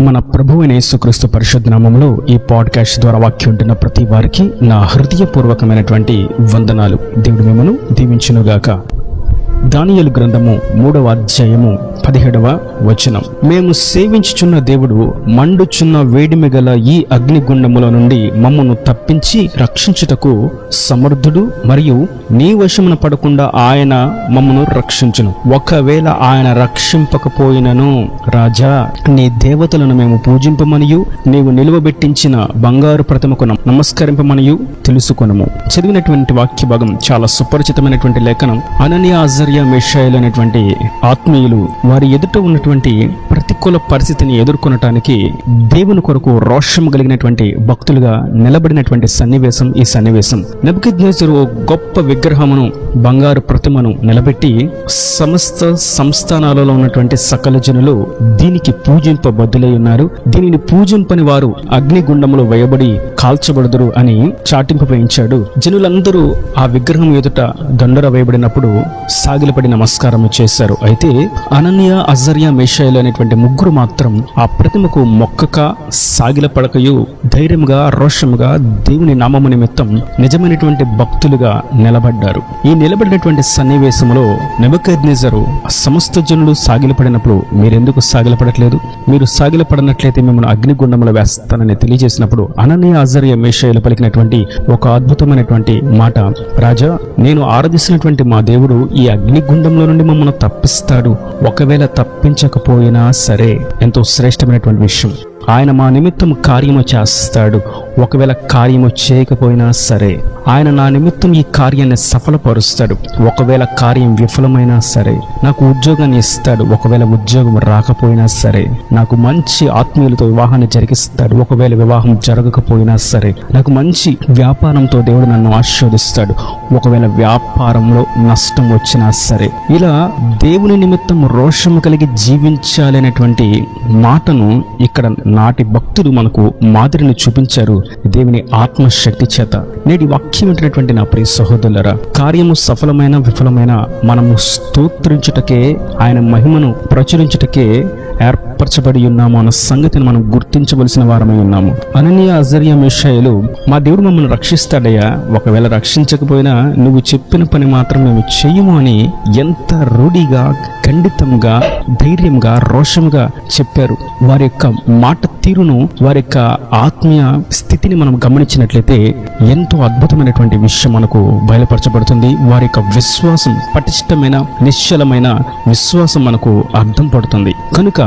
మన ప్రభువైన యేసుక్రీస్తు పరిశుద్ధ నామములో ఈ పాడ్కాస్ట్ ద్వారా వాక్యం ఉంటున్న ప్రతి వారికి నా హృదయపూర్వకమైనటువంటి వందనాలు. దేవుడు మిమ్మను దీవించునుగాక. దానియేలు గ్రంథము 3వ అధ్యాయము 17వ వచనం. మేము సేవించుచున్న దేవుడు మండుచున్న వేడిమి గల ఈ అగ్నిగుండముల నుండి మమ్మను తప్పించి రక్షించుటకు సమర్థుడు, మరియు నీ వశమున పడకుండా ఆయన మమ్మను రక్షించును. ఒకవేళ ఆయన రక్షింపకపోయినను రాజా, నీ దేవతలను మేము పూజింపమనియు నీవు నిలువబెట్టించిన బంగారు ప్రతిమకు నమస్కరింపమనియు తెలుసుకొనము. చదివినటువంటి వాక్య భాగం చాలా సుపరిచితమైనటువంటి లేఖనం. అననీయ అజర్యా మీషాయేలు అనేటువంటి ఆత్మీయులు వారి ఎదుట ఉన్నటువంటి ప్రతికూల పరిస్థితిని ఎదుర్కొనటానికి దేవుని కొరకు రోషం కలిగినటువంటి భక్తులుగా నిలబడినటువంటి సన్నివేశం ఈ సన్నివేశం. నెబుకద్నెజరు గొప్ప విగ్రహమును, బంగారు ప్రతిమను నిలబెట్టి సమస్త సంస్థానాలలో ఉన్నటువంటి సకల జనులు దీనికి పూజింపబద్దులై ఉన్నారు, దీనిని పూజింపని వారు అగ్నిగుండములో వేయబడి కాల్చబడుదురు అని చాటింపు వేయించాడు. జనులందరూ ఆ విగ్రహం ఎదుట దండర వేయబడినప్పుడు సాగిలపడి నమస్కారం చేశారు. అయితే అననీయ అజర్యా మీషాయేలు అనేటువంటి ముగ్గురు మాత్రం ఆ ప్రతిమకు మొక్కక సాగిలపడకయు ధైర్యంగా రోషముగా దేవుని నామము నిమిత్తం నిజమైనటువంటి భక్తులుగా నిలబడ్డారు. ఈ నిలబడినటువంటి సన్నివేశంలో నెబుకద్నెజరు సమస్త జనులు సాగిలపడినప్పుడు మీరెందుకు సాగిలపడట్లేదు, మీరు సాగిలపడినట్లయితే మిమ్మల్ని అగ్నిగుండములో వేస్తానని తెలియజేసినప్పుడు అననీయ అజర్యా మీషాయేలు పలికినటువంటి ఒక అద్భుతమైనటువంటి మాట, రాజా, నేను ఆరాధిస్తున్నటువంటి మా దేవుడు ఈ అగ్నిగుండంలో నుండి మమ్మల్ని తప్పిస్తాడు. ఒకవేళ తప్పించకపోయినా సరే, ఎంతో శ్రేష్టమైనటువంటి విషయం, ఆయన మా నిమిత్తం కార్యము చేస్తాడు. ఒకవేళ కార్యము చేయకపోయినా సరే, ఆయన నా నిమిత్తం ఈ కార్యాన్ని సఫలపరుస్తాడు. ఒకవేళ కార్యం విఫలమైనా సరే, నాకు ఉద్యోగాన్ని ఇస్తాడు. ఒకవేళ ఉద్యోగం రాకపోయినా సరే, నాకు మంచి ఆత్మీయులతో వివాహాన్ని జరిగిస్తాడు. ఒకవేళ వివాహం జరగకపోయినా సరే, నాకు మంచి వ్యాపారంతో దేవుడు నన్ను ఆశీర్వదిస్తాడు. ఒకవేళ వ్యాపారంలో నష్టం వచ్చినా సరే, ఇలా దేవుని నిమిత్తం రోషము కలిగి జీవించాలనేటువంటి మాటను ఇక్కడ నాటి భక్తులు మనకు మాదిరిని చూపించారు దేవుని ఆత్మశక్తి చేత. నేటి వాక్యం వింటున్నటువంటి నా ప్రియ సహోదరులారా, కార్యము సఫలమైన విఫలమైన మనము స్తోత్రించుటకే, ఆయన మహిమను ప్రచురించుటకే ఏర్పరచబడి ఉన్నాము అన్న సంగతిని మనం గుర్తించవలసిన వారమై ఉన్నాము. అననీయ అజర్యా మీషాయేలు, మా దేవుడు మమ్మల్ని రక్షిస్తాడయ్యా, ఒకవేళ రక్షించకపోయినా నువ్వు చెప్పిన పని మాత్రం మేము చెయ్యము అని ఎంత రూఢిగా, ఖండితంగా, ధైర్యంగా, రోషంగా చెప్పారు. వారి యొక్క మాట తీరును, వారి యొక్క ఆత్మీయ స్థితిని మనం గమనించినట్లయితే ఎంతో అద్భుతమైనటువంటి విషయం మనకు బయలుపరచబడుతుంది. వారి యొక్క విశ్వాసం, పటిష్టమైన నిశ్చలమైన విశ్వాసం మనకు అర్థం పడుతుంది. కనుక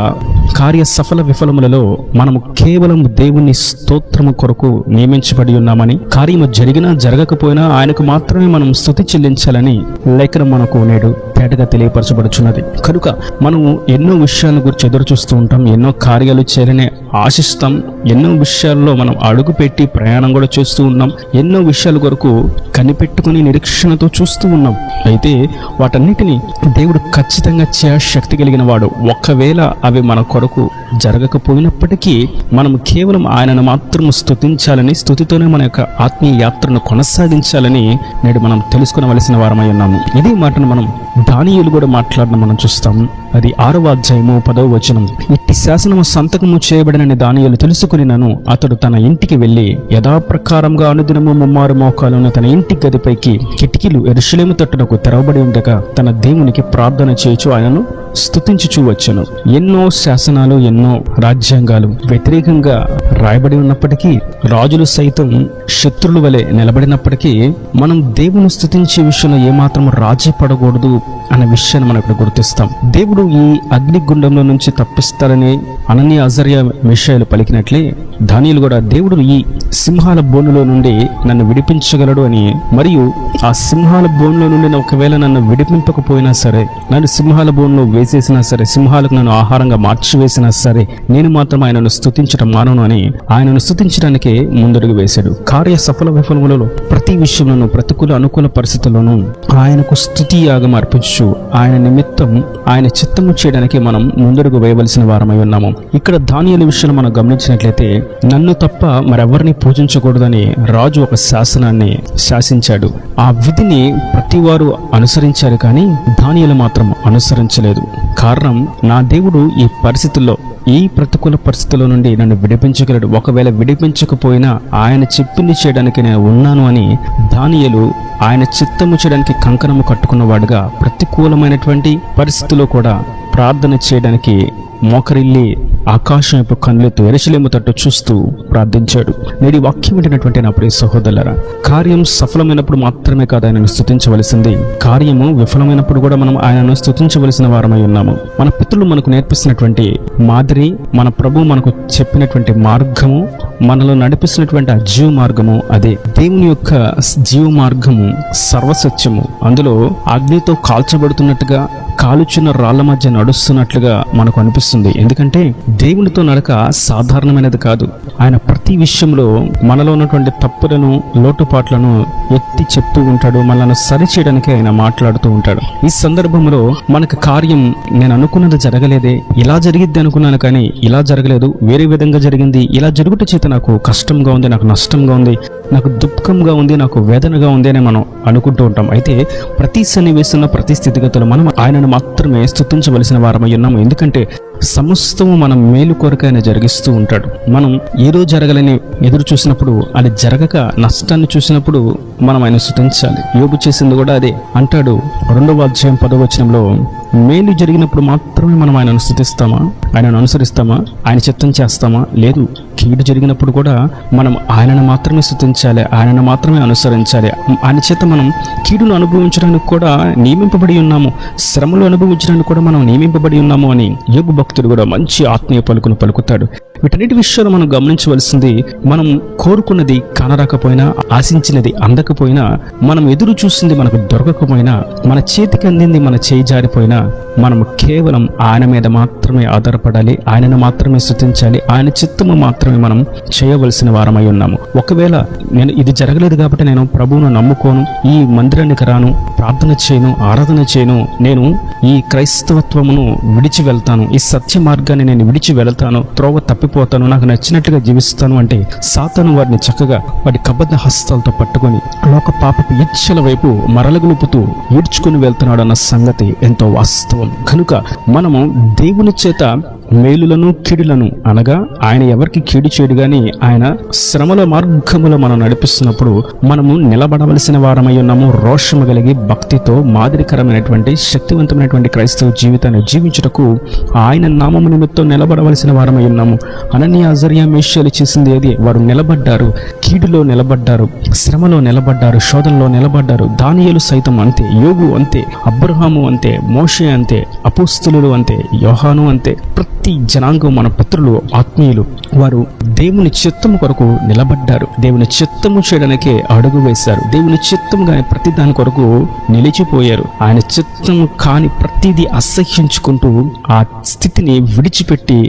కార్య సఫల విఫలములలో మనము కేవలం దేవుని స్తోత్రము కొరకు నియమించబడి ఉన్నామని, కార్యము జరిగినా జరగకపోయినా ఆయనకు మాత్రమే మనం స్తుతి చెల్లించాలని లేఖనం మనకు నేడు తేటగా తెలియపరచబడుచున్నది. కనుక మనము ఎన్నో విషయాల గురించి ఎదురు చూస్తూ ఉంటాం, ఎన్నో కార్యాలు చేయాలని ఆశిస్తాం, ఎన్నో విషయాల్లో మనం అడుగు పెట్టి ప్రయాణం కూడా చేస్తూ ఉన్నాం, ఎన్నో విషయాల కొరకు కనిపెట్టుకుని నిరీక్షణతో చూస్తూ ఉన్నాం. అయితే వాటన్నిటిని దేవుడు ఖచ్చితంగా శక్తి కలిగిన వాడు. ఒకవేళ అవి మన కొరకు జరగకపోయినప్పటికీ మనం కేవలం ఆయనను మాత్రం స్తుతించాలని, స్తుతితోనే మన యొక్క ఆత్మీయ యాత్రను కొనసాగించాలని నేడు మనం తెలుసుకునవలసిన వారమై ఉన్నాము. ఇదే మాటను మనం దానియేలు కూడా మాట్లాడడం మనం చూస్తాం. అది 6వ అధ్యాయము 10వ వచనం. ఇట్టి శాసనము సంతకము చేయబడినని దానియేలు తెలుసుకునినను అతడు తన ఇంటికి వెళ్లి యథాప్రకారంగా అనుదినము ముమ్మారు మోకాలను తన ఇంటి గదిపైకి కిటికీలు యెరూషలేము తట్టునకు తెరవబడి ఉండగా తన దేవునికి ప్రార్థన చేయుచు ఆయనను స్తుతించుచూ వచ్చెను. ఎన్నో శాసనాలు, ఎన్నో రాజ్యాంగాలు వ్యతిరేకంగా రాయబడి ఉన్నప్పటికీ, రాజులు సైతం శత్రుల వలె నిలబడినప్పటికీ, మనం దేవుని స్తుతించే విషయంలో ఏమాత్రం రాజీ పడకూడదు అనే విషయాన్ని మనం ఇక్కడ గుర్తిస్తాం. దేవుడు ఈ అగ్నిగుండంలో నుంచి తప్పిస్తారని అననీయ అజర్యా మీషాయేలు పలికినట్లే దానియేలు కూడా దేవుడు ఈ సింహాల బోనులో నుండి నన్ను విడిపించగలడు అని, మరియు ఆ సింహాల బోన్లో నుండి ఒకవేళ నన్ను విడిపింపకపోయినా సరే, నన్ను సింహాల బోన్లో వేసేసినా సరే, సింహాలకు నన్ను ఆహారంగా మార్చివేసినా సరే, నేను మాత్రం ఆయనను స్తుతించడం మానను అని ఆయనను స్తుతించడానికే ముందడుగు వేశాడు. కార్య సఫల విఫలములలో ప్రతి విషయంలోనూ, ప్రతికూల అనుకూల పరిస్థితుల్లోనూ ఆయనకు స్తుతి యాగం అర్పించు, ఆయన నిమిత్తం ఆయన చిత్తము చేయడానికి మనం ముందడుగు వేయవలసిన వారమై ఉన్నాము. ఇక్కడ దానియేలు విషయంలో మనం గమనించినట్లయితే, నన్ను తప్ప మరెవరిని పూజించకూడదని రాజు ఒక శాసనాన్ని శాసించాడు. ఆ విధిని ప్రతి వారు అనుసరించారు, కానీ దానియేలు మాత్రం అనుసరించలేదు. కారణం నా దేవుడు ఈ పరిస్థితుల్లో, ఈ ప్రతికూల పరిస్థితుల నుండి నన్ను విడిపించగలడు. ఒకవేళ విడిపించకపోయినా ఆయన చెప్పింది చేయడానికి నేను ఉన్నాను అని దానియేలు ఆయన చిత్తము చేయడానికి కంకణము కట్టుకున్నవాడుగా ప్రతికూలమైనటువంటి పరిస్థితుల్లో కూడా ప్రార్థన చేయడానికి మోకరిల్లి ఆకాశం వైపు కన్నులెత్తు యెరూషలేము తట్టు చూస్తూ ప్రార్థించాడు. నేడు ఈ వాక్యం వింటున్నటువంటి నా ప్రియ సహోదరులారా, కార్యం సఫలమైనప్పుడు మాత్రమే కాదు ఆయనను స్తుతించవలసింది, కార్యము విఫలమైనప్పుడు కూడా మనం ఆయనను స్తుతించవలసిన వారమై ఉన్నాము. మన పితరులు మనకు నేర్పిస్తున్నటువంటి మాదిరి, మన ప్రభు మనకు చెప్పినటువంటి మార్గము, మనలో నడిపిస్తున్నటువంటి ఆ జీవ మార్గము అదే. దేవుని యొక్క జీవ మార్గము సర్వసత్యము. అందులో అగ్నితో కాల్చబడుతున్నట్టుగా, కాలుచున్న రాళ్ల మధ్య నడుస్తున్నట్లుగా మనకు అనిపిస్తుంది. ఎందుకంటే దేవునితో నడక సాధారణమైనది కాదు. ఆయన ప్రతి విషయంలో మనలో ఉన్నటువంటి తప్పులను, లోటుపాట్లను ఎత్తి చెప్తూ ఉంటాడు. మనల్ని సరిచేయడానికి ఆయన మాట్లాడుతూ ఉంటాడు. ఈ సందర్భంలో మనకు కార్యం నేను అనుకున్నది జరగలేదే, ఇలా జరిగిద్ది అనుకున్నాను కానీ ఇలా జరగలేదు, వేరే విధంగా జరిగింది, ఇలా జరుగుట చేత నాకు కష్టంగా ఉంది, నాకు నష్టంగా ఉంది, నాకు దుఃఖంగా ఉంది, నాకు వేదనగా ఉంది అని మనం అనుకుంటూ ఉంటాం. అయితే ప్రతి సన్నివేశంలో, ప్రతి స్థితిగతులు మనం ఆయనను మాత్రమే స్తుతించవలసిన వారమై ఉన్నాము. ఎందుకంటే సమస్తము మనం మేలు కొరకు ఆయన జరిగిస్తూ ఉంటాడు. మనం ఏదో జరగాలని ఎదురు చూసినప్పుడు, అది జరగక నష్టాన్ని చూసినప్పుడు మనం ఆయన స్తుతించాలి. యోబు చేసింది కూడా అదే. అంటాడు 2వ అధ్యాయం 10వ వచనంలో, మేలు జరిగినప్పుడు మాత్రమే మనం ఆయనను స్తుతిస్తామా, ఆయనను అనుసరిస్తామా, ఆయన చిత్తం చేస్తామా? లేదు. కీడు జరిగినప్పుడు కూడా మనం ఆయనను మాత్రమే స్తుతించాలి, ఆయనను మాత్రమే అనుసరించాలి. ఆయన చేత మనం కీడును అనుభవించడానికి కూడా నియమింపబడి ఉన్నాము, శ్రమలు అనుభవించడానికి కూడా మనం నియమింపబడి ఉన్నాము అని యోబు భక్తుడు కూడా మంచి ఆత్మీయ పలుకును పలుకుతాడు. వీటన్నిటి విషయాలు మనం గమనించవలసింది, మనం కోరుకున్నది కానరాకపోయినా, ఆశించినది అందకపోయినా, మనం ఎదురు చూసింది మనకు దొరకకపోయినా, మన చేతికి అందింది మన చేయి జారిపోయినా, మనం కేవలం ఆయన మీద మాత్రమే ఆధారపడాలి, ఆయనను మాత్రమే స్తుతించాలి, ఆయన చిత్తము మాత్రమే మనం చేయవలసిన వారమై ఉన్నాము. ఒకవేళ నేను ఇది జరగలేదు కాబట్టి నేను ప్రభువును నమ్ముకోను, ఈ మందిరానికి రాను, ప్రార్థన చేయను, ఆరాధన చేయను, నేను ఈ క్రైస్తవత్వమును విడిచి వెళ్తాను, ఈ సత్య మార్గాన్ని నేను విడిచి వెళ్తాను, త్రోవ తప్పిపోతాను, నాకు నచ్చినట్టుగా జీవిస్తాను అంటే సాతాను వారిని చక్కగా వాటి కబద్ధ హస్తాలతో పట్టుకొని లోక పాపపు ఇచ్చల వైపు మరలగొలుపుతూ ఈడ్చుకుని వెళ్తున్నాడు అన్న సంగతి ఎంతో వాస్తవం. కనుక మనము దేవుని చేత మేలులను, కీడులను, అనగా ఆయన ఎవరికి కీడు చేయడు గాని ఆయన శ్రమల మార్గములో మనం నడిపిస్తున్నప్పుడు మనము నిలబడవలసిన వారమై ఉన్నాము. రోషము కలిగి భక్తితో మాదిరికరమైనటువంటి శక్తివంతమైనటువంటి క్రైస్తవ జీవితాన్ని జీవించుటకు ఆయన నామము నిమిత్తం నిలబడవలసిన వారమై ఉన్నాము. అననీయ, అజర్యా, మేషాలు చేసింది ఏది? వారు నిలబడ్డారు, కీడులో నిలబడ్డారు, శ్రమలో నిలబడ్డారు, శోధనలో నిలబడ్డారు. దానియేలు సైతం అంతే, యోబు అంతే, అబ్రహాము అంతే, మోషే అంతే, అపోస్తలులు అంతే, యోహాను అంతే. ప్రతి జనాంగం, మన పితరులు, ఆత్మీయులు, వారు దేవుని చిత్తము కొరకు నిలబడ్డారు, దేవుని చిత్తము చేయడానికే అడుగు వేశారు, దేవుని చిత్తము కాని ప్రతి దాని కొరకు నిలిచిపోయారు. ఆయన చిత్తము కాని ప్రతిదీ అసహ్యించుకుంటూ ఆ స్థితిని విడిచిపెట్టి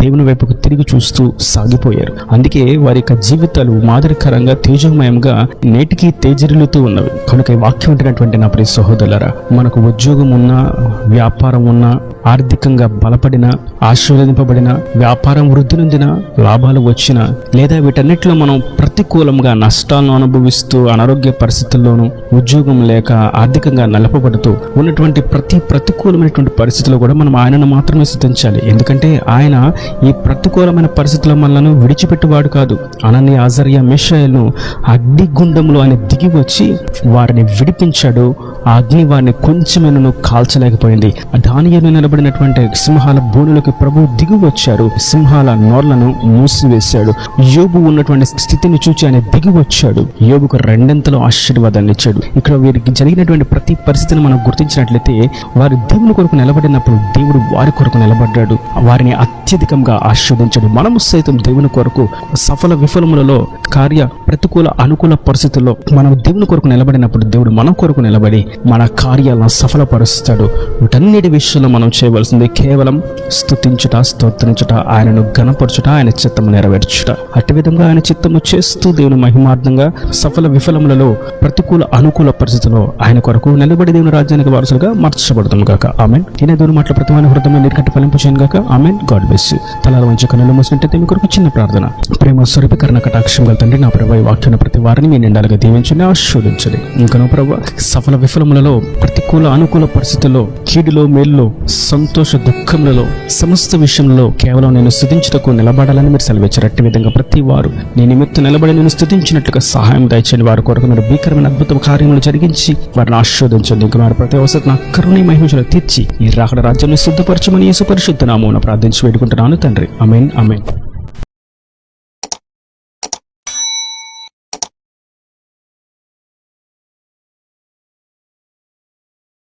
దేవుని వైపుకు తిరిగి చూస్తూ సాగిపోయారు. అందుకే వారి యొక్క జీవితాలు మాదిరికరంగా, తేజోమయంగా నేటికి తేజరిల్లుతూ ఉన్నవి. కనుక ఈ వాక్యం ఉంటున్నటువంటి నా ప్రియ సహోదరులారా, మనకు ఉద్యోగం ఉన్నా, వ్యాపారం ఉన్నా, ఆర్థికంగా బలపడిన, ఆశీర్వదింపబడిన, వ్యాపారం వృద్ధి నొందిన, లాభాలు వచ్చిన, లేదా వీటన్నిటిలో మనం ప్రతికూలంగా నష్టాలను అనుభవిస్తూ, అనారోగ్య పరిస్థితుల్లోనూ, ఉద్యోగం లేక ఆర్థికంగా నలపబడుతూ ఉన్నటువంటి ప్రతి ప్రతికూలమైనటువంటి పరిస్థితుల్లో కూడా మనం ఆయనను మాత్రమే స్తుతించాలి. ఎందుకంటే ఆయన ఈ ప్రతికూలమైన పరిస్థితుల్లో మనలను విడిచిపెట్టువాడు కాదు. అననీయ, అజర్యా, మేషాయలను అగ్నిగుండంలో ఆయన దిగి వచ్చి వారిని విడిపించాడు. ఆ అగ్ని వారిని కొంచెమైనను కాల్చలేకపోయింది. దానియేలు నిలబడినటువంటి సింహాల బోనులకు ప్రభు దిగి వచ్చారు, సింహాల నోర్లను మూసివేశాడు. యోబు ఉన్నటువంటి స్థితిని చూచి ఆయన దిగి వచ్చాడు, యోబుకు 2 ఆశీర్వాదాన్ని ఇచ్చాడు. ఇక్కడ వీరికి జరిగినటువంటి ప్రతి పరిస్థితిని మనం గుర్తించినట్లయితే, వారి దేవుని కొరకు నిలబడినప్పుడు దేవుడు వారి కొరకు నిలబడ్డాడు, వారిని అత్యధికంగా ఆశీర్వదించాడు. మనము సైతం దేవుని కొరకు సఫల విఫలములలో, కార్య ప్రతికూల అనుకూల పరిస్థితుల్లో మనం దేవుని కొరకు నిలబడినప్పుడు దేవుడు మన కొరకు నిలబడి మన కార్యాలను సఫలపరుస్తాడు. వీటన్నిటి విషయంలో మనం చేయవలసింది కేవలం స్తుతించు. స్తుతించుట, స్తోత్రించుట, ఆయనను ఘనపరచుట, ఆయన చిత్తము నెరవేర్చుట. అట్టి విధంగా ఆయన చిత్తము చేస్తూ దేవుని మహిమార్థంగా సఫల విఫలములలో, ప్రతికూల అనుకూల పరిస్థితుల్లో ఆయన కొరకు నిలబడి దేవుని రాజ్యానికి వారసులుగా మార్చబడతాం గాక. ఆమెన్. ఈయన దేవుని మాటల ప్రతి వాని హృదయంలో నీటికట్టి ఫలింపచేయను గాక. ఆమెన్. God bless you. తలాల వంచి కన్నులు మూసినట్టయితే మీ కొరకు చిన్న ప్రార్థన. ప్రేమ స్వరూపి కరుణ కటాక్షం గల తండ్రి, నా ప్రభు ఈ వాక్యాన్ని ప్రతి వారిని మీ నిండాలుగా దీవించండి, ఆశీర్వదించండి. ఇంకా ప్రభు సఫల విఫలములలో, ప్రతికూల అనుకూల పరిస్థితుల్లో, కీడులో మేలులో, సంతోష దుఃఖములలో, సమస్త విషయంలో కేవలం నేను స్తుతించుటకు నిలబడాలని మీరు సెలవిచ్చారు. అట్టి విధంగా ప్రతి వారు నీ నిమిత్తం నిలబడి నేను స్తుతించినట్లుగా సహాయం దయచేయండి. వారి కొరకు మీరు భీకరమైన అద్భుత కార్యములు జరిగించి వారిని ఆశీర్వదించండి. ఇంకా వారి ప్రతి అవసరం నా కరుణ మహిమలో తీర్చి ఈ రాకడ రాజ్యాన్ని సిద్ధపరచమని యేసు పరిశుద్ధ నామమున ప్రార్థించి వేడుకుంటున్నాను తండ్రి. ఆమేన్. ఆమేన్.